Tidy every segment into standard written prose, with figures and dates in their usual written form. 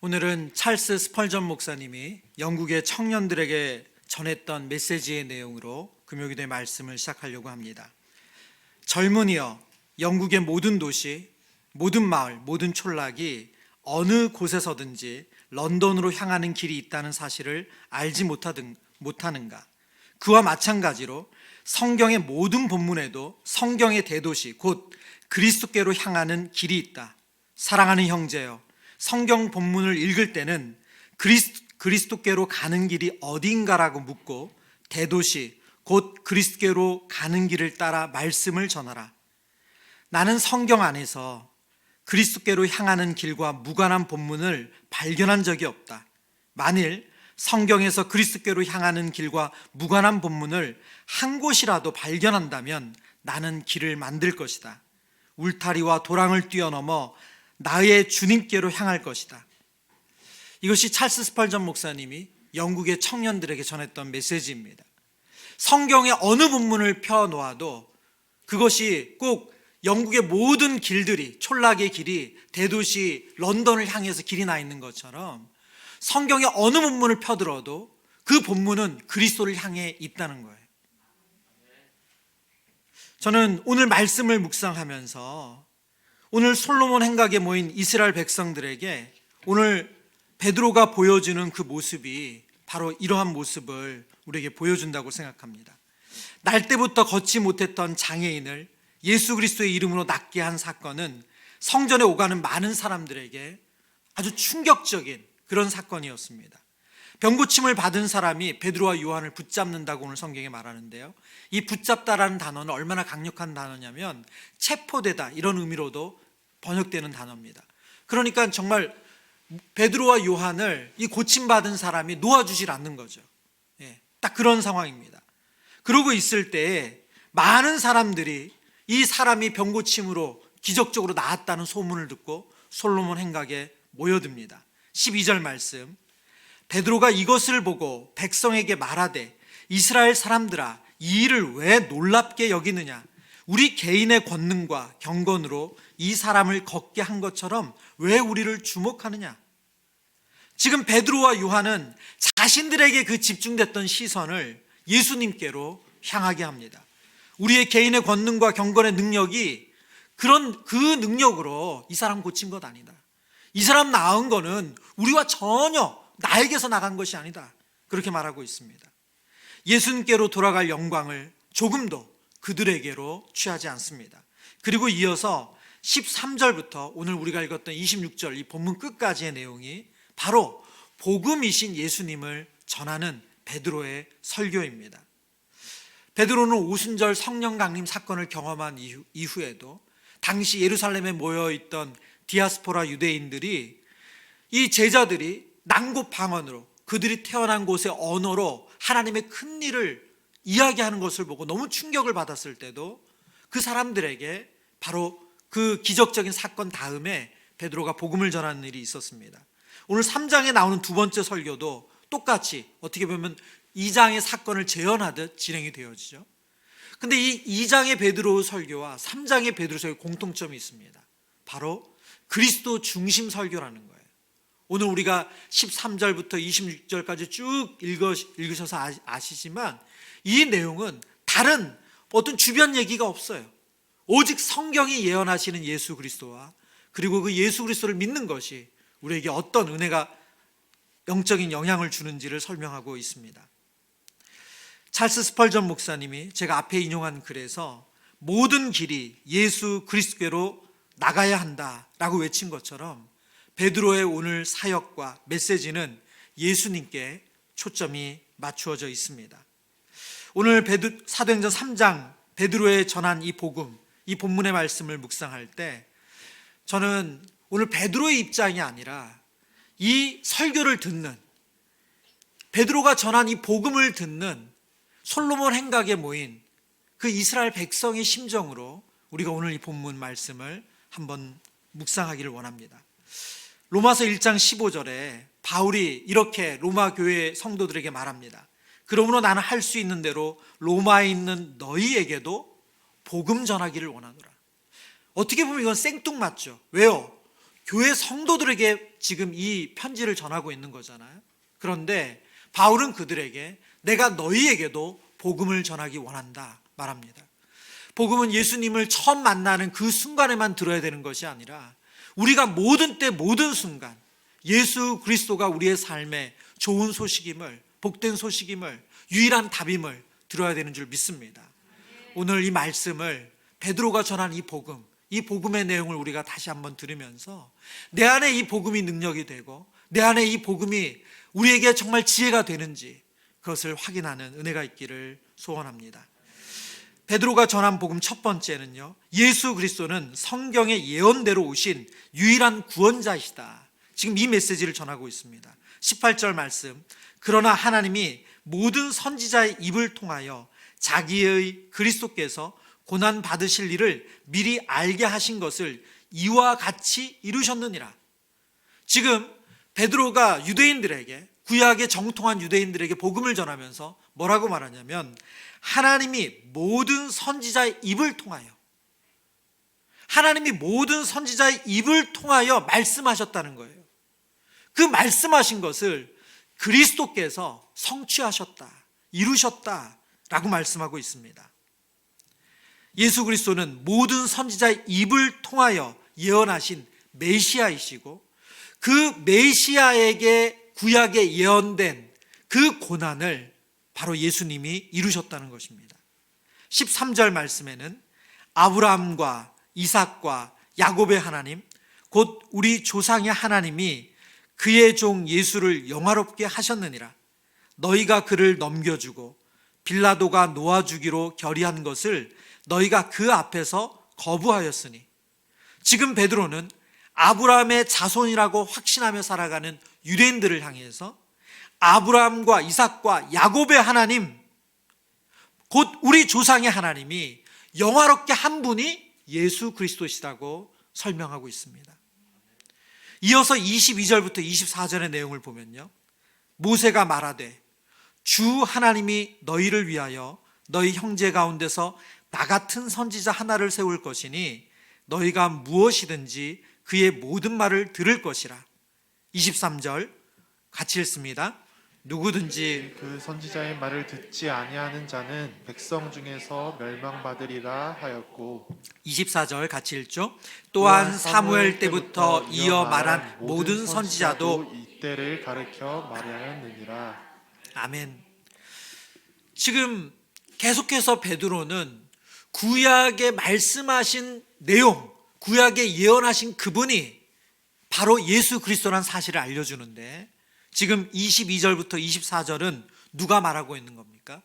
오늘은 찰스 스펄전 목사님이 영국의 청년들에게 전했던 메시지의 내용으로 금요기도의 말씀을 시작하려고 합니다. 젊은이여, 영국의 모든 도시, 모든 마을, 모든 촌락이 어느 곳에서든지 런던으로 향하는 길이 있다는 사실을 알지 못하는가? 그와 마찬가지로 성경의 모든 본문에도 성경의 대도시, 곧 그리스도께로 향하는 길이 있다. 사랑하는 형제여, 성경 본문을 읽을 때는 그리스도께로 가는 길이 어딘가라고 묻고 대도시, 곧 그리스도께로 가는 길을 따라 말씀을 전하라. 나는 성경 안에서 그리스도께로 향하는 길과 무관한 본문을 발견한 적이 없다. 만일 성경에서 그리스도께로 향하는 길과 무관한 본문을 한 곳이라도 발견한다면 나는 길을 만들 것이다. 울타리와 도랑을 뛰어넘어 나의 주님께로 향할 것이다. 이것이 찰스 스펄전 목사님이 영국의 청년들에게 전했던 메시지입니다. 성경의 어느 본문을 펴놓아도 그것이 꼭 영국의 모든 길들이, 촌락의 길이 대도시 런던을 향해서 길이 나 있는 것처럼 성경의 어느 본문을 펴들어도 그 본문은 그리스도를 향해 있다는 거예요. 저는 오늘 말씀을 묵상하면서 오늘 솔로몬 행각에 모인 이스라엘 백성들에게 오늘 베드로가 보여주는 그 모습이 바로 이러한 모습을 우리에게 보여준다고 생각합니다. 날 때부터 걷지 못했던 장애인을 예수 그리스도의 이름으로 낫게 한 사건은 성전에 오가는 많은 사람들에게 아주 충격적인 그런 사건이었습니다. 병고침을 받은 사람이 베드로와 요한을 붙잡는다고 오늘 성경에 말하는데요, 이 붙잡다라는 단어는 얼마나 강력한 단어냐면 체포되다 이런 의미로도 번역되는 단어입니다. 그러니까 정말 베드로와 요한을 이 고침받은 사람이 놓아주질 않는 거죠. 딱 그런 상황입니다. 그러고 있을 때에 많은 사람들이 이 사람이 병고침으로 기적적으로 나았다는 소문을 듣고 솔로몬 행각에 모여듭니다. 12절 말씀, 베드로가 이것을 보고 백성에게 말하되 이스라엘 사람들아, 이 일을 왜 놀랍게 여기느냐? 우리 개인의 권능과 경건으로 이 사람을 걷게 한 것처럼 왜 우리를 주목하느냐? 지금 베드로와 요한은 자신들에게 그 집중됐던 시선을 예수님께로 향하게 합니다. 우리의 개인의 권능과 경건의 능력이 그 능력으로 이 사람 고친 것 아니다. 이 사람 나은 거는 우리와 전혀 나에게서 나간 것이 아니다. 그렇게 말하고 있습니다. 예수님께로 돌아갈 영광을 조금도 그들에게로 취하지 않습니다. 그리고 이어서 13절부터 오늘 우리가 읽었던 26절 이 본문 끝까지의 내용이 바로 복음이신 예수님을 전하는 베드로의 설교입니다. 베드로는 오순절 성령 강림 사건을 경험한 이후에도 당시 예루살렘에 모여있던 디아스포라 유대인들이 이 제자들이 난곳 방언으로 그들이 태어난 곳의 언어로 하나님의 큰 일을 이야기하는 것을 보고 너무 충격을 받았을 때도 그 사람들에게 바로 그 기적적인 사건 다음에 베드로가 복음을 전하는 일이 있었습니다. 오늘 3장에 나오는 두 번째 설교도 똑같이 어떻게 보면 2장의 사건을 재현하듯 진행이 되어지죠. 근데 이 2장의 베드로 설교와 3장의 베드로 설교 공통점이 있습니다. 바로 그리스도 중심 설교라는 거예요. 오늘 우리가 13절부터 26절까지 쭉 읽으셔서 아시지만 이 내용은 다른 어떤 주변 얘기가 없어요. 오직 성경이 예언하시는 예수 그리스도와 그리고 그 예수 그리스도를 믿는 것이 우리에게 어떤 은혜가 영적인 영향을 주는지를 설명하고 있습니다. 찰스 스펄전 목사님이 제가 앞에 인용한 글에서 모든 길이 예수 그리스도께로 나가야 한다라고 외친 것처럼 베드로의 오늘 사역과 메시지는 예수님께 초점이 맞추어져 있습니다. 오늘 사도행전 3장 베드로에 전한 이 복음, 이 본문의 말씀을 묵상할 때 저는 오늘 베드로의 입장이 아니라 이 설교를 듣는, 베드로가 전한 이 복음을 듣는 솔로몬 행각에 모인 그 이스라엘 백성의 심정으로 우리가 오늘 이 본문 말씀을 한번 묵상하기를 원합니다. 로마서 1장 15절에 바울이 이렇게 로마 교회 성도들에게 말합니다. 그러므로 나는 할 수 있는 대로 로마에 있는 너희에게도 복음 전하기를 원하노라. 어떻게 보면 이건 생뚱맞죠. 왜요? 교회 성도들에게 지금 이 편지를 전하고 있는 거잖아요. 그런데 바울은 그들에게 내가 너희에게도 복음을 전하기 원한다 말합니다. 복음은 예수님을 처음 만나는 그 순간에만 들어야 되는 것이 아니라 우리가 모든 때 모든 순간 예수 그리스도가 우리의 삶에 좋은 소식임을, 복된 소식임을, 유일한 답임을 들어야 되는 줄 믿습니다. 오늘 이 말씀을 베드로가 전한 이 복음의 내용을 우리가 다시 한번 들으면서 내 안에 이 복음이 능력이 되고 내 안에 이 복음이 우리에게 정말 지혜가 되는지 그것을 확인하는 은혜가 있기를 소원합니다. 베드로가 전한 복음 첫 번째는요, 예수 그리스도는 성경의 예언대로 오신 유일한 구원자이시다. 지금 이 메시지를 전하고 있습니다. 18절 말씀, 그러나 하나님이 모든 선지자의 입을 통하여 자기의 그리스도께서 고난 받으실 일을 미리 알게 하신 것을 이와 같이 이루셨느니라. 지금 베드로가 유대인들에게, 구약에 정통한 유대인들에게 복음을 전하면서 뭐라고 말하냐면 하나님이 모든 선지자의 입을 통하여, 하나님이 모든 선지자의 입을 통하여 말씀하셨다는 거예요. 그 말씀하신 것을 그리스도께서 성취하셨다, 이루셨다라고 말씀하고 있습니다. 예수 그리스도는 모든 선지자의 입을 통하여 예언하신 메시아이시고 그 메시아에게 구약에 예언된 그 고난을 바로 예수님이 이루셨다는 것입니다. 13절 말씀에는 아브라함과 이삭과 야곱의 하나님, 곧 우리 조상의 하나님이 그의 종 예수를 영화롭게 하셨느니라. 너희가 그를 넘겨주고 빌라도가 놓아주기로 결의한 것을 너희가 그 앞에서 거부하였으니. 지금 베드로는 아브라함의 자손이라고 확신하며 살아가는 유대인들을 향해서 아브라함과 이삭과 야곱의 하나님, 곧 우리 조상의 하나님이 영화롭게 한 분이 예수 그리스도시라고 설명하고 있습니다. 이어서 22절부터 24절의 내용을 보면요, 모세가 말하되 주 하나님이 너희를 위하여 너희 형제 가운데서 나 같은 선지자 하나를 세울 것이니 너희가 무엇이든지 그의 모든 말을 들을 것이라. 23절 같이 읽습니다. 누구든지 그 선지자의 말을 듣지 아니하는 자는 백성 중에서 멸망받으리라 하였고, 24절 같이 읽죠. 또한 사무엘 때부터 이어 말한 모든 선지자도 이때를 가르쳐 말하였느니라. 아멘. 지금 계속해서 베드로는 구약에 말씀하신 내용, 구약에 예언하신 그분이 바로 예수 그리스도라는 사실을 알려주는데, 지금 22절부터 24절은 누가 말하고 있는 겁니까?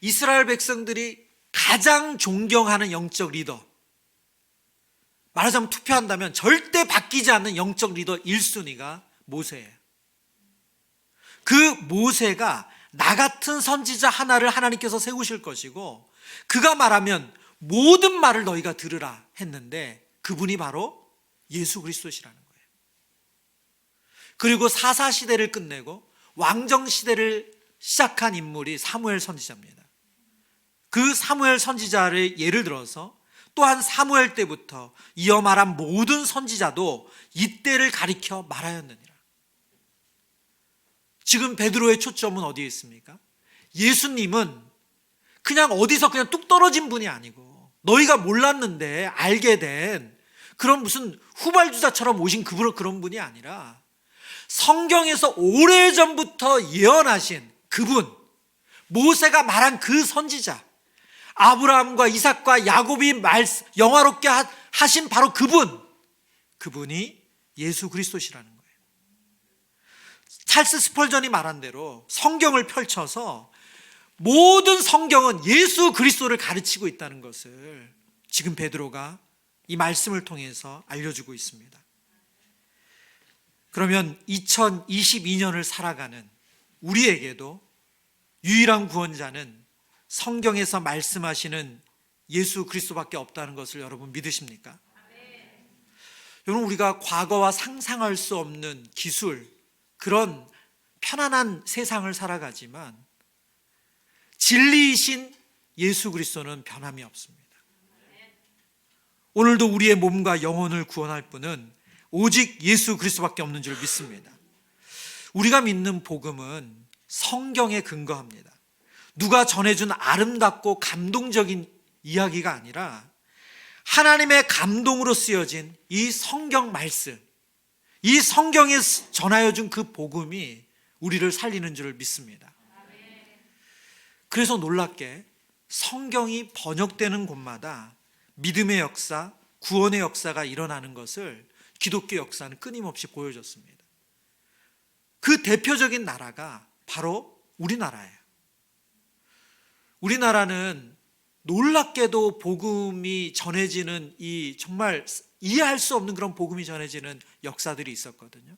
이스라엘 백성들이 가장 존경하는 영적 리더, 말하자면 투표한다면 절대 바뀌지 않는 영적 리더 1순위가 모세예요. 그 모세가 나 같은 선지자 하나를 하나님께서 세우실 것이고 그가 말하면 모든 말을 너희가 들으라 했는데 그분이 바로 예수 그리스도시라는 거예요. 그리고 사사시대를 끝내고 왕정시대를 시작한 인물이 사무엘 선지자입니다. 그 사무엘 선지자를 예를 들어서 또한 사무엘 때부터 이어 말한 모든 선지자도 이때를 가리켜 말하였느니라. 지금 베드로의 초점은 어디에 있습니까? 예수님은 그냥 어디서 그냥 뚝 떨어진 분이 아니고 너희가 몰랐는데 알게 된 그런 무슨 후발주자처럼 오신 그런 분이 아니라 성경에서 오래전부터 예언하신 그분, 모세가 말한 그 선지자, 아브라함과 이삭과 야곱이 영화롭게 하신 바로 그분이 예수 그리스도시라는 거예요. 찰스 스펄전이 말한 대로 성경을 펼쳐서 모든 성경은 예수 그리스도를 가르치고 있다는 것을 지금 베드로가 이 말씀을 통해서 알려주고 있습니다. 그러면 2022년을 살아가는 우리에게도 유일한 구원자는 성경에서 말씀하시는 예수 그리스도밖에 없다는 것을 여러분 믿으십니까? 여러분, 우리가 과거와 상상할 수 없는 기술, 그런 편안한 세상을 살아가지만 진리이신 예수 그리스도는 변함이 없습니다. 오늘도 우리의 몸과 영혼을 구원할 분은 오직 예수 그리스도밖에 없는 줄 믿습니다. 우리가 믿는 복음은 성경에 근거합니다. 누가 전해준 아름답고 감동적인 이야기가 아니라 하나님의 감동으로 쓰여진 이 성경 말씀, 이 성경에 전하여 준 그 복음이 우리를 살리는 줄 믿습니다. 그래서 놀랍게 성경이 번역되는 곳마다 믿음의 역사, 구원의 역사가 일어나는 것을 기독교 역사는 끊임없이 보여줬습니다. 그 대표적인 나라가 바로 우리나라예요. 우리나라는 놀랍게도 복음이 전해지는 이 정말 이해할 수 없는 그런 복음이 전해지는 역사들이 있었거든요.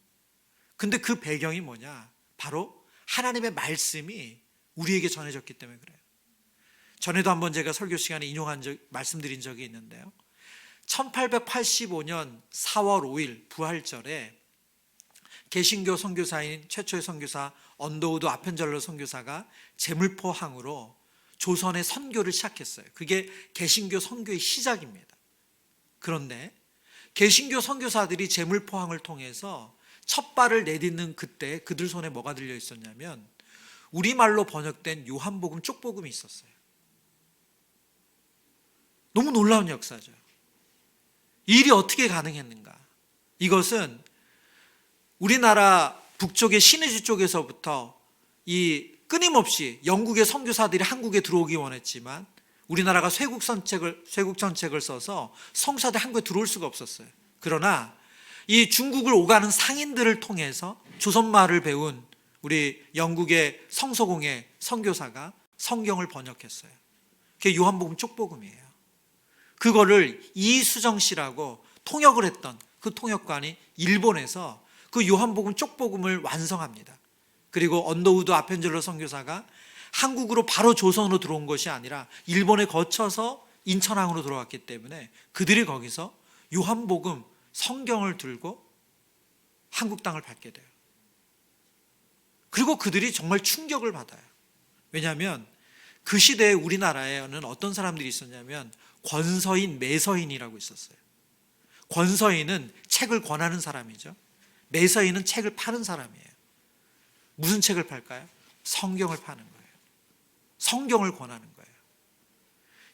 근데 그 배경이 뭐냐? 바로 하나님의 말씀이 우리에게 전해졌기 때문에 그래요. 전에도 한번 제가 설교 시간에 말씀드린 적이 있는데요. 1885년 4월 5일 부활절에 개신교 선교사인 최초의 선교사 언더우드 아펜젤러 선교사가 제물포항으로 조선의 선교를 시작했어요. 그게 개신교 선교의 시작입니다. 그런데 개신교 선교사들이 제물포항을 통해서 첫 발을 내딛는 그때 그들 손에 뭐가 들려 있었냐면 우리말로 번역된 요한복음 쪽복음이 있었어요. 너무 놀라운 역사죠. 이 일이 어떻게 가능했는가? 이것은 우리나라 북쪽의 신의주 쪽에서부터 이 끊임없이 영국의 선교사들이 한국에 들어오기 원했지만 우리나라가 쇄국전책을 써서 선교사들이 한국에 들어올 수가 없었어요. 그러나 이 중국을 오가는 상인들을 통해서 조선말을 배운 우리 영국의 성서공회 선교사가 성경을 번역했어요. 그게 요한복음 쪽복음이에요. 그거를 이수정 씨라고 통역을 했던 그 통역관이 일본에서 그 요한복음 쪽복음을 완성합니다. 그리고 언더우드 아펜젤러 선교사가 한국으로 바로 조선으로 들어온 것이 아니라 일본에 거쳐서 인천항으로 들어왔기 때문에 그들이 거기서 요한복음 성경을 들고 한국 땅을 밟게 돼요. 그리고 그들이 정말 충격을 받아요. 왜냐하면 그 시대에 우리나라에는 어떤 사람들이 있었냐면 권서인, 매서인이라고 있었어요. 권서인은 책을 권하는 사람이죠. 매서인은 책을 파는 사람이에요. 무슨 책을 팔까요? 성경을 파는 거예요. 성경을 권하는 거예요.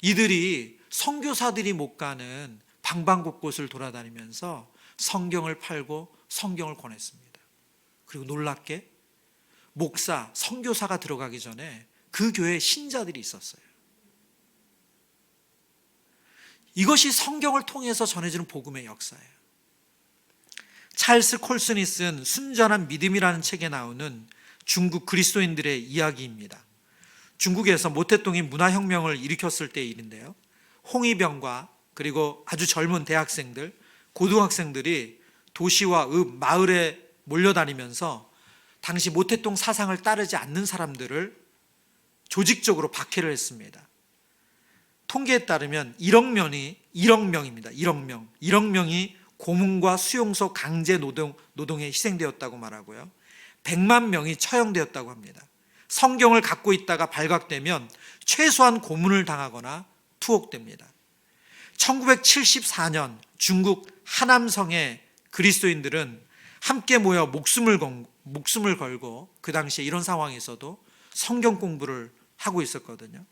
이들이 선교사들이 못 가는 방방곳곳을 돌아다니면서 성경을 팔고 성경을 권했습니다. 그리고 놀랍게 목사, 선교사가 들어가기 전에 그 교회에 신자들이 있었어요. 이것이 성경을 통해서 전해지는 복음의 역사예요. 찰스 콜슨이 쓴 순전한 믿음이라는 책에 나오는 중국 그리스도인들의 이야기입니다. 중국에서 모태똥이 문화혁명을 일으켰을 때의 일인데요. 홍위병과 그리고 아주 젊은 대학생들, 고등학생들이 도시와 읍, 마을에 몰려다니면서 당시 모태똥 사상을 따르지 않는 사람들을 조직적으로 박해를 했습니다. 통계에 따르면 1억 명이 고문과 수용소 강제 노동에 희생되었다고 말하고요. 100만 명이 처형되었다고 합니다. 성경을 갖고 있다가 발각되면 최소한 고문을 당하거나 투옥됩니다. 1974년 중국 하남성의 그리스도인들은 함께 모여 목숨을 걸고 그 당시에 이런 상황에서도 성경 공부를 하고 있었거든요.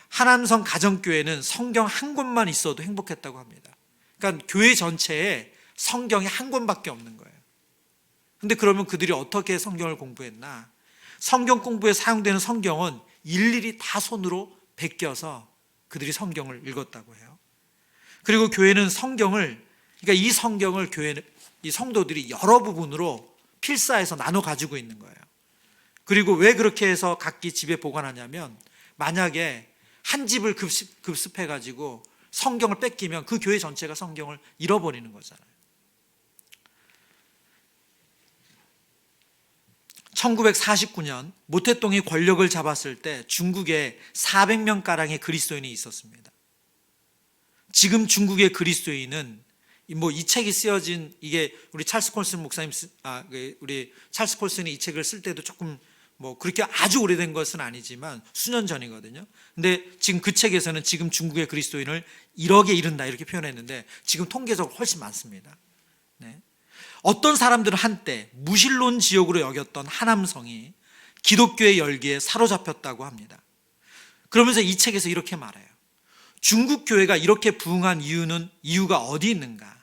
하남성 가정교회는 성경 한 권만 있어도 행복했다고 합니다. 그러니까 교회 전체에 성경이 한 권밖에 없는 거예요. 근데 그러면 그들이 어떻게 성경을 공부했나? 성경 공부에 사용되는 성경은 일일이 다 손으로 베껴서 그들이 성경을 읽었다고 해요. 그리고 교회는 그러니까 이 성경을 이 성도들이 여러 부분으로 필사해서 나눠 가지고 있는 거예요. 그리고 왜 그렇게 해서 각기 집에 보관하냐면 만약에 한 집을 급습해가지고 성경을 뺏기면 그 교회 전체가 성경을 잃어버리는 거잖아요. 1949년 모태똥이 권력을 잡았을 때 중국에 400명가량의 그리스도인이 있었습니다. 지금 중국의 그리스도인은 이 책이 쓰여진 이게 우리 찰스 콜슨 목사님 우리 찰스 콜슨이 이 책을 쓸 때도 조금 그렇게 아주 오래된 것은 아니지만 수년 전이거든요. 근데 지금 그 책에서는 지금 중국의 그리스도인을 1억에 이른다 이렇게 표현했는데 지금 통계적으로 훨씬 많습니다. 네. 어떤 사람들은 한때 무신론 지역으로 여겼던 하남성이 기독교의 열기에 사로잡혔다고 합니다. 그러면서 이 책에서 이렇게 말해요. 중국 교회가 이렇게 부흥한 이유가 어디 있는가?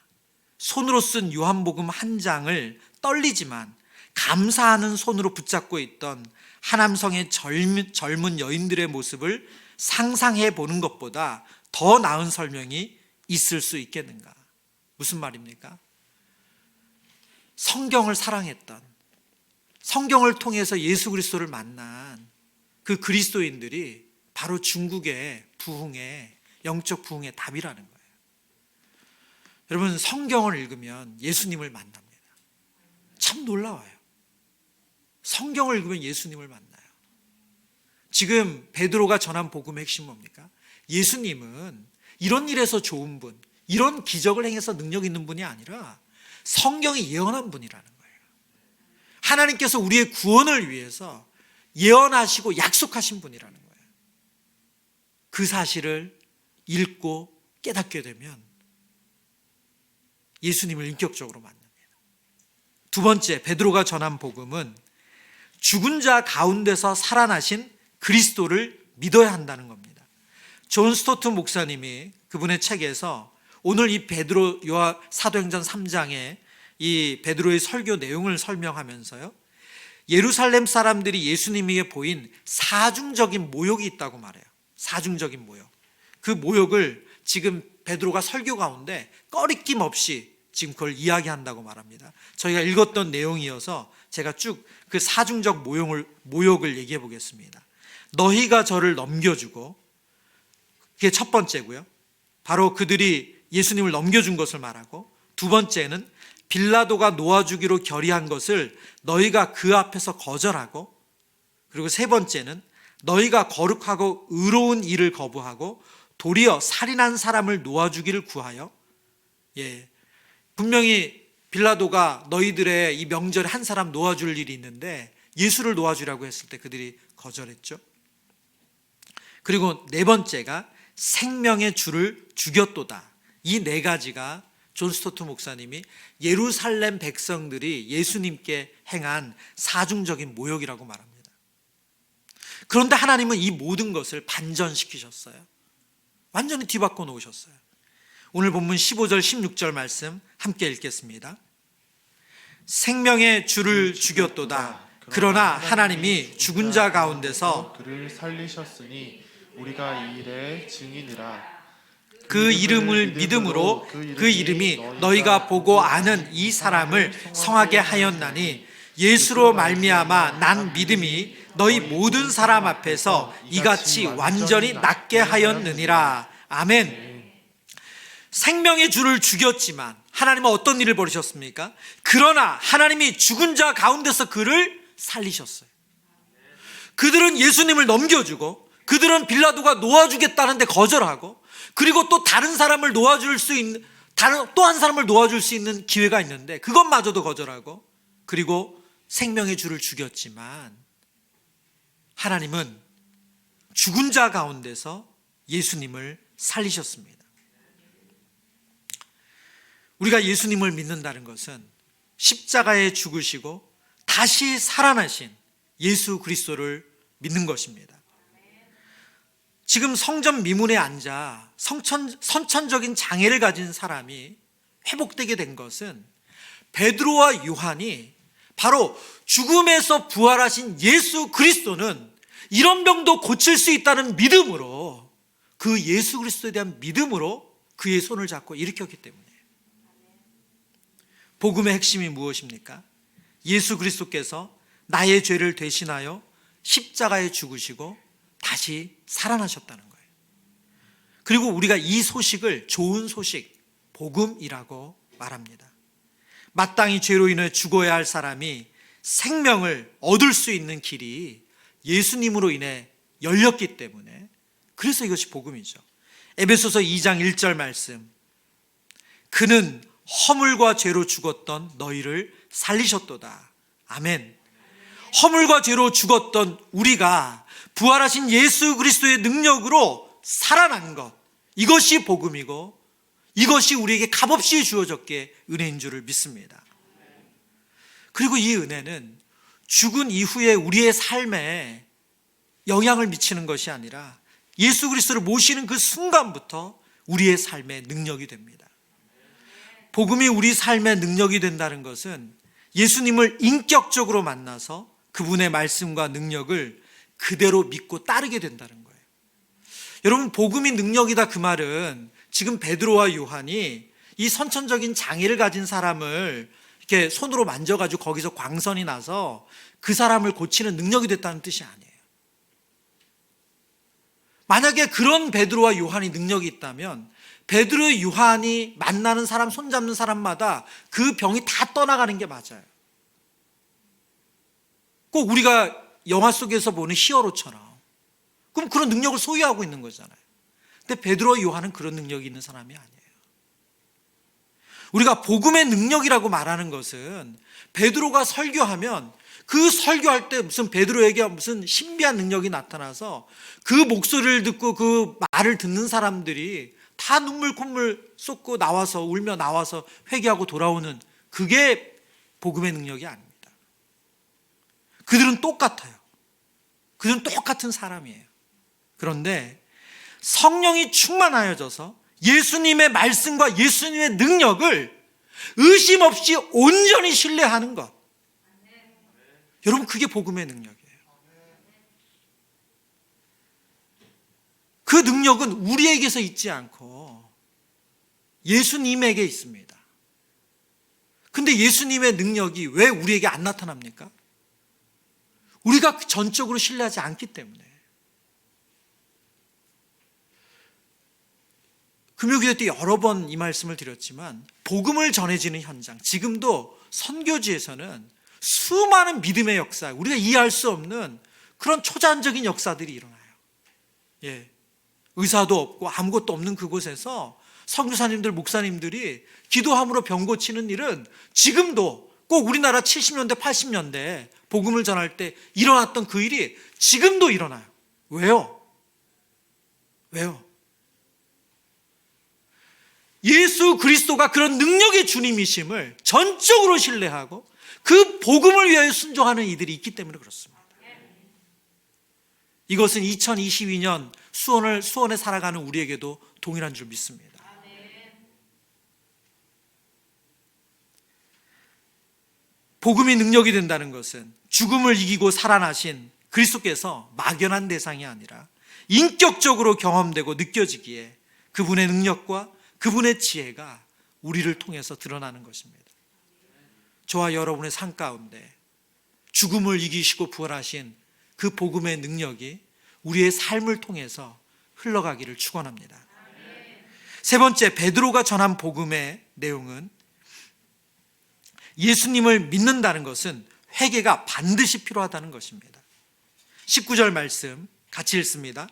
손으로 쓴 요한복음 한 장을 떨리지만 감사하는 손으로 붙잡고 있던 하남성의 젊은 여인들의 모습을 상상해 보는 것보다 더 나은 설명이 있을 수 있겠는가? 무슨 말입니까? 성경을 사랑했던, 성경을 통해서 예수 그리스도를 만난 그 그리스도인들이 바로 중국의 부흥의 영적 부흥의 답이라는 거예요. 여러분, 성경을 읽으면 예수님을 만납니다. 참 놀라워요. 성경을 읽으면 예수님을 만나요. 지금 베드로가 전한 복음의 핵심은 뭡니까? 예수님은 이런 일에서 좋은 분, 이런 기적을 행해서 능력 있는 분이 아니라 성경이 예언한 분이라는 거예요. 하나님께서 우리의 구원을 위해서 예언하시고 약속하신 분이라는 거예요. 그 사실을 읽고 깨닫게 되면 예수님을 인격적으로 만납니다. 두 번째, 베드로가 전한 복음은 죽은 자 가운데서 살아나신 그리스도를 믿어야 한다는 겁니다. 존 스토트 목사님이 그분의 책에서 오늘 이 베드로 사도행전 3장의 이 베드로의 설교 내용을 설명하면서요, 예루살렘 사람들이 예수님에게 보인 사중적인 모욕이 있다고 말해요. 사중적인 모욕. 그 모욕을 지금 베드로가 설교 가운데 꺼리낌 없이 지금 그걸 이야기한다고 말합니다. 저희가 읽었던 내용이어서 제가 쭉 그 사중적 모욕을 얘기해 보겠습니다. 너희가 저를 넘겨주고, 그게 첫 번째고요. 바로 그들이 예수님을 넘겨준 것을 말하고, 두 번째는 빌라도가 놓아주기로 결의한 것을 너희가 그 앞에서 거절하고, 그리고 세 번째는 너희가 거룩하고 의로운 일을 거부하고 도리어 살인한 사람을 놓아주기를 구하여, 분명히 빌라도가 너희들의 이 명절에 한 사람 놓아줄 일이 있는데 예수를 놓아주라고 했을 때 그들이 거절했죠. 그리고 네 번째가 생명의 주를 죽였도다. 이 네 가지가 존 스토트 목사님이 예루살렘 백성들이 예수님께 행한 사중적인 모욕이라고 말합니다. 그런데 하나님은 이 모든 것을 반전시키셨어요. 완전히 뒤바꿔 놓으셨어요. 오늘 본문 15절 16절 말씀 함께 읽겠습니다. 생명의 주를 죽였도다. 그러나 하나님이 죽은 자 가운데서 그를 살리셨으니 우리가 이 일의 증인이라. 그 이름을 믿음으로 그 이름이 너희가 보고 아는 이 사람을 성하게 하였나니 예수로 말미암아 난 믿음이 너희 모든 사람 앞에서 이같이 완전히 낫게 하였느니라. 아멘. 생명의 주를 죽였지만 하나님은 어떤 일을 벌이셨습니까? 그러나 하나님이 죽은 자 가운데서 그를 살리셨어요. 그들은 예수님을 넘겨주고, 그들은 빌라도가 놓아주겠다는데 거절하고, 그리고 또 다른 사람을 놓아줄 수 있는, 또 한 사람을 놓아줄 수 있는 기회가 있는데 그것마저도 거절하고, 그리고 생명의 주를 죽였지만 하나님은 죽은 자 가운데서 예수님을 살리셨습니다. 우리가 예수님을 믿는다는 것은 십자가에 죽으시고 다시 살아나신 예수 그리스도를 믿는 것입니다. 지금 성전 미문에 앉아 선천적인 장애를 가진 사람이 회복되게 된 것은 베드로와 요한이 바로 죽음에서 부활하신 예수 그리스도는 이런 병도 고칠 수 있다는 믿음으로, 그 예수 그리스도에 대한 믿음으로 그의 손을 잡고 일으켰기 때문이에요. 복음의 핵심이 무엇입니까? 예수 그리스도께서 나의 죄를 대신하여 십자가에 죽으시고 다시 살아나셨다는 거예요. 그리고 우리가 이 소식을 좋은 소식, 복음이라고 말합니다. 마땅히 죄로 인해 죽어야 할 사람이 생명을 얻을 수 있는 길이 예수님으로 인해 열렸기 때문에, 그래서 이것이 복음이죠. 에베소서 2장 1절 말씀, 그는 허물과 죄로 죽었던 너희를 살리셨도다. 아멘. 허물과 죄로 죽었던 우리가 부활하신 예수 그리스도의 능력으로 살아난 것, 이것이 복음이고 이것이 우리에게 값없이 주어졌기에 은혜인 줄을 믿습니다. 그리고 이 은혜는 죽은 이후에 우리의 삶에 영향을 미치는 것이 아니라 예수 그리스도를 모시는 그 순간부터 우리의 삶의 능력이 됩니다. 복음이 우리 삶의 능력이 된다는 것은 예수님을 인격적으로 만나서 그분의 말씀과 능력을 그대로 믿고 따르게 된다는 거예요. 여러분, 복음이 능력이다 그 말은 지금 베드로와 요한이 이 선천적인 장애를 가진 사람을 이렇게 손으로 만져가지고 거기서 광선이 나서 그 사람을 고치는 능력이 됐다는 뜻이 아니에요. 만약에 그런 베드로와 요한이 능력이 있다면 베드로, 요한이 만나는 사람, 손잡는 사람마다 그 병이 다 떠나가는 게 맞아요. 꼭 우리가 영화 속에서 보는 히어로처럼. 그럼 그런 능력을 소유하고 있는 거잖아요. 근데 베드로와 요한은 그런 능력이 있는 사람이 아니에요. 우리가 복음의 능력이라고 말하는 것은 베드로가 설교하면 그 설교할 때 무슨 베드로에게 무슨 신비한 능력이 나타나서 그 목소리를 듣고 그 말을 듣는 사람들이 다 눈물 콧물 쏟고 나와서 울며 나와서 회개하고 돌아오는, 그게 복음의 능력이 아닙니다. 그들은 똑같아요. 그들은 똑같은 사람이에요. 그런데 성령이 충만하여져서 예수님의 말씀과 예수님의 능력을 의심 없이 온전히 신뢰하는 것, 여러분, 그게 복음의 능력이에요. 그 능력은 우리에게서 있지 않고 예수님에게 있습니다. 근데 예수님의 능력이 왜 우리에게 안 나타납니까? 우리가 전적으로 신뢰하지 않기 때문에. 금요기도 때 여러 번 이 말씀을 드렸지만 복음을 전해지는 현장, 지금도 선교지에서는 수많은 믿음의 역사, 우리가 이해할 수 없는 그런 초자연적인 역사들이 일어나요. 예, 의사도 없고 아무것도 없는 그곳에서 선교사님들, 목사님들이 기도함으로 병 고치는 일은 지금도 꼭 우리나라 70년대, 80년대 복음을 전할 때 일어났던 그 일이 지금도 일어나요. 왜요? 왜요? 예수 그리스도가 그런 능력의 주님이심을 전적으로 신뢰하고 그 복음을 위하여 순종하는 이들이 있기 때문에 그렇습니다. 이것은 2022년 수원에 살아가는 우리에게도 동일한 줄 믿습니다. 복음이 능력이 된다는 것은 죽음을 이기고 살아나신 그리스도께서 막연한 대상이 아니라 인격적으로 경험되고 느껴지기에 그분의 능력과 그분의 지혜가 우리를 통해서 드러나는 것입니다. 저와 여러분의 삶 가운데 죽음을 이기시고 부활하신 그 복음의 능력이 우리의 삶을 통해서 흘러가기를 축원합니다. 세 번째, 베드로가 전한 복음의 내용은 예수님을 믿는다는 것은 회개가 반드시 필요하다는 것입니다. 19절 말씀 같이 읽습니다.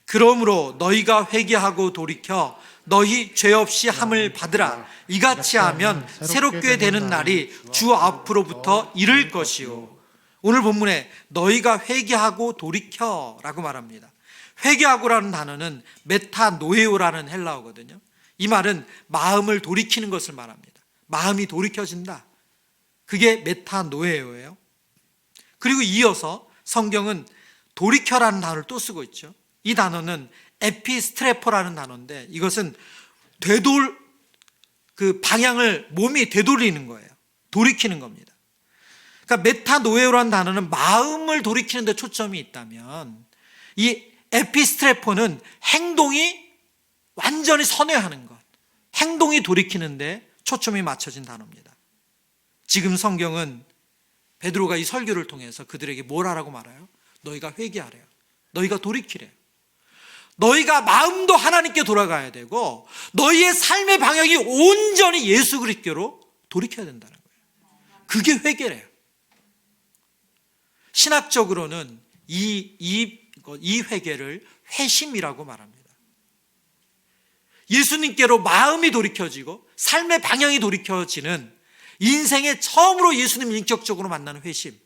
그러므로 너희가 회개하고 돌이켜 너희 죄 없이 함을 받으라. 이같이 하면 새롭게 되는 날이 주 앞으로부터 이를 것이요. 오늘 본문에 너희가 회개하고 돌이켜라고 말합니다. 회개하고라는 단어는 메타노에오라는 헬라어거든요. 이 말은 마음을 돌이키는 것을 말합니다. 마음이 돌이켜진다. 그게 메타노에오예요. 그리고 이어서 성경은 돌이켜라는 단어를 또 쓰고 있죠. 이 단어는 에피스트레포라는 단어인데 이것은 그 방향을 몸이 되돌리는 거예요. 돌이키는 겁니다. 그러니까 메타노에오라는 단어는 마음을 돌이키는 데 초점이 있다면 이 에피스트레포는 행동이 완전히 선회하는 것, 행동이 돌이키는 데 초점이 맞춰진 단어입니다. 지금 성경은 베드로가 이 설교를 통해서 그들에게 뭘 하라고 말해요? 너희가 회개하래요. 너희가 돌이키래요. 너희가 마음도 하나님께 돌아가야 되고 너희의 삶의 방향이 온전히 예수 그리스도로 돌이켜야 된다는 거예요. 그게 회개래요. 신학적으로는 이 회개를 회심이라고 말합니다. 예수님께로 마음이 돌이켜지고 삶의 방향이 돌이켜지는 인생에 처음으로 예수님을 인격적으로 만나는 회심.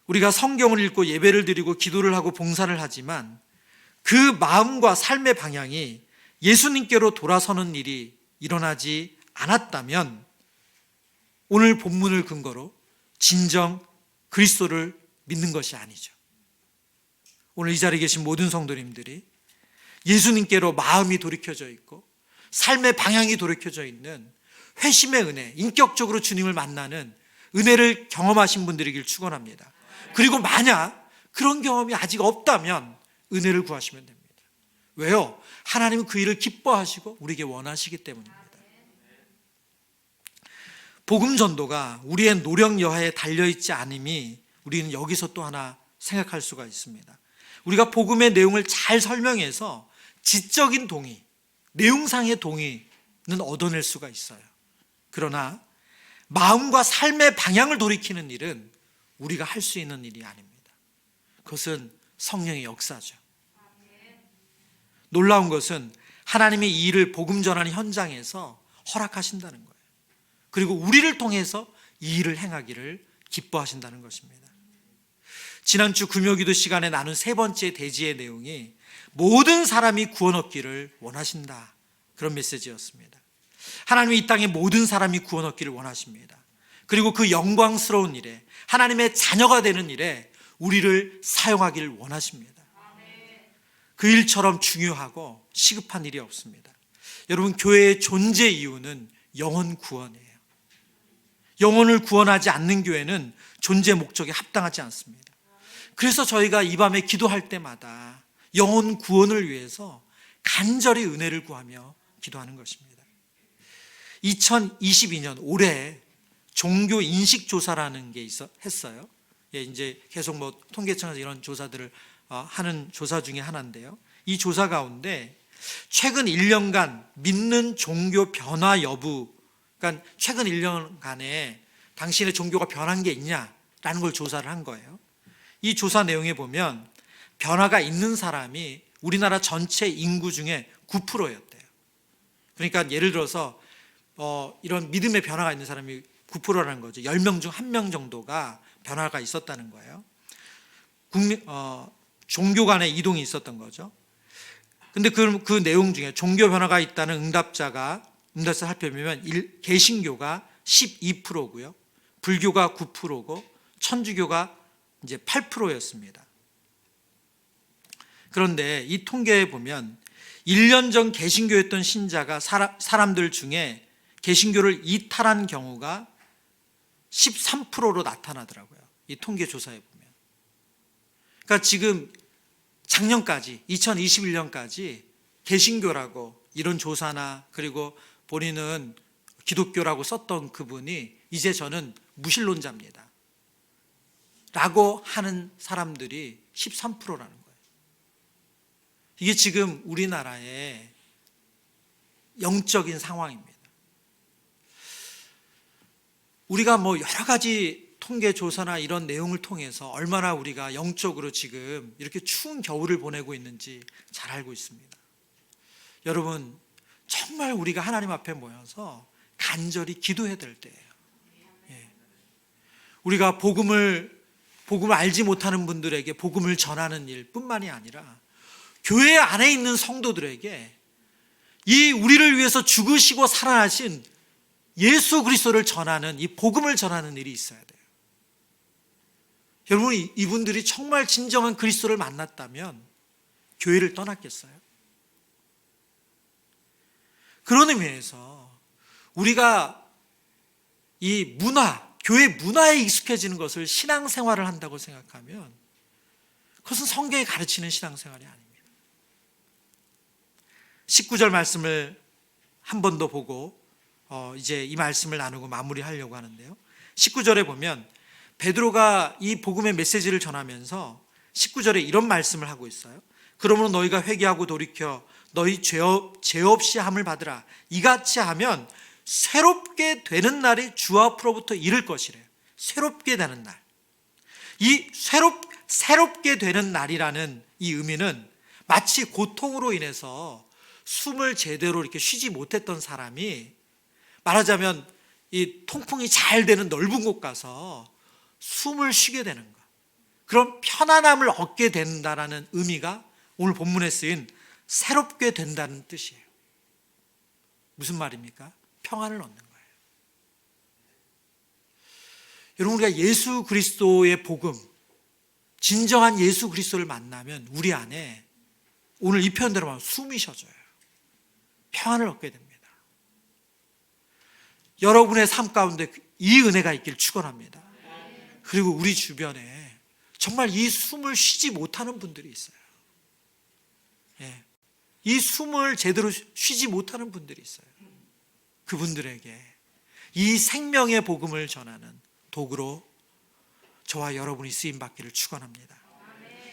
우리가 성경을 읽고 예배를 드리고 기도를 하고 봉사를 하지만 그 마음과 삶의 방향이 예수님께로 돌아서는 일이 일어나지 않았다면 오늘 본문을 근거로 진정 그리스도를 믿는 것이 아니죠. 오늘 이 자리에 계신 모든 성도님들이 예수님께로 마음이 돌이켜져 있고 삶의 방향이 돌이켜져 있는 회심의 은혜, 인격적으로 주님을 만나는 은혜를 경험하신 분들이길 축원합니다. 그리고 만약 그런 경험이 아직 없다면 은혜를 구하시면 됩니다. 왜요? 하나님은 그 일을 기뻐하시고 우리에게 원하시기 때문입니다. 복음 전도가 우리의 노력 여하에 달려있지 않음이 우리는 여기서 또 하나 생각할 수가 있습니다. 우리가 복음의 내용을 잘 설명해서 지적인 동의, 내용상의 동의는 얻어낼 수가 있어요. 그러나 마음과 삶의 방향을 돌이키는 일은 우리가 할 수 있는 일이 아닙니다. 그것은 성령의 역사죠. 놀라운 것은 하나님이 이 일을 복음 전하는 현장에서 허락하신다는 거예요. 그리고 우리를 통해서 이 일을 행하기를 기뻐하신다는 것입니다. 지난주 금요기도 시간에 나눈 세 번째 대지의 내용이 모든 사람이 구원 얻기를 원하신다, 그런 메시지였습니다. 하나님이 이 땅에 모든 사람이 구원 얻기를 원하십니다. 그리고 그 영광스러운 일에, 하나님의 자녀가 되는 일에 우리를 사용하기를 원하십니다. 그 일처럼 중요하고 시급한 일이 없습니다. 여러분, 교회의 존재 이유는 영혼 구원이에요. 영혼을 구원하지 않는 교회는 존재 목적에 합당하지 않습니다. 그래서 저희가 이 밤에 기도할 때마다 영혼 구원을 위해서 간절히 은혜를 구하며 기도하는 것입니다. 2022년 올해 종교 인식 조사라는 게 했어요. 이제 계속 통계청에서 이런 조사들을 하는 조사 중에 하나인데요. 이 조사 가운데 최근 1년간 믿는 종교 변화 여부, 그러니까 최근 1년간에 당신의 종교가 변한 게 있냐라는 걸 조사를 한 거예요. 이 조사 내용에 보면 변화가 있는 사람이 우리나라 전체 인구 중에 9%였대요. 그러니까 예를 들어서 이런 믿음의 변화가 있는 사람이 9%라는 거죠. 10명 중 1명 정도가 변화가 있었다는 거예요. 종교 간의 이동이 있었던 거죠. 근데 그 내용 중에 종교 변화가 있다는 응답자 살펴보면 개신교가 12%고요. 불교가 9%고 천주교가 이제 8%였습니다. 그런데 이 통계에 보면 1년 전 개신교였던 신자가 사람들 중에 개신교를 이탈한 경우가 13%로 나타나더라고요. 이 통계 조사에 보면. 그러니까 지금 작년까지 2021년까지 개신교라고 이런 조사나 그리고 본인은 기독교라고 썼던 그분이 이제 저는 무신론자입니다 라고 하는 사람들이 13%라는 거예요. 이게 지금 우리나라의 영적인 상황입니다. 우리가 여러 가지 통계 조사나 이런 내용을 통해서 얼마나 우리가 영적으로 지금 이렇게 추운 겨울을 보내고 있는지 잘 알고 있습니다. 여러분, 정말 우리가 하나님 앞에 모여서 간절히 기도해야 될 때예요. 우리가 복음을 알지 못하는 분들에게 복음을 전하는 일뿐만이 아니라 교회 안에 있는 성도들에게 이 우리를 위해서 죽으시고 살아나신 예수 그리스도를 전하는, 이 복음을 전하는 일이 있어야 돼요. 여러분, 이분들이 정말 진정한 그리스도를 만났다면 교회를 떠났겠어요? 그런 의미에서 우리가 이 교회 문화에 익숙해지는 것을 신앙생활을 한다고 생각하면 그것은 성경이 가르치는 신앙생활이 아닙니다. 19절 말씀을 한 번 더 보고 이제 이 말씀을 나누고 마무리하려고 하는데요. 19절에 보면 베드로가 이 복음의 메시지를 전하면서 19절에 이런 말씀을 하고 있어요. 그러므로 너희가 회개하고 돌이켜 너희 죄 없이 함을 받으라. 이같이 하면 새롭게 되는 날이 주 앞으로부터 이를 것이래요. 새롭게 되는 날. 이 새롭게 되는 날이라는 이 의미는 마치 고통으로 인해서 숨을 제대로 이렇게 쉬지 못했던 사람이 말하자면 이 통풍이 잘 되는 넓은 곳 가서 숨을 쉬게 되는 것, 그런 편안함을 얻게 된다라는 의미가 오늘 본문에 쓰인 새롭게 된다는 뜻이에요. 무슨 말입니까? 평안을 얻는 거예요. 여러분, 우리가 예수 그리스도의 복음, 진정한 예수 그리스도를 만나면 우리 안에 오늘 이 표현대로 말하면 숨이 쉬어져요. 평안을 얻게 됩니다. 여러분의 삶 가운데 이 은혜가 있길 축원합니다. 그리고 우리 주변에 정말 이 숨을 쉬지 못하는 분들이 있어요. 예. 이 숨을 제대로 쉬지 못하는 분들이 있어요. 그분들에게 이 생명의 복음을 전하는 도구로 저와 여러분이 쓰임 받기를 축원합니다.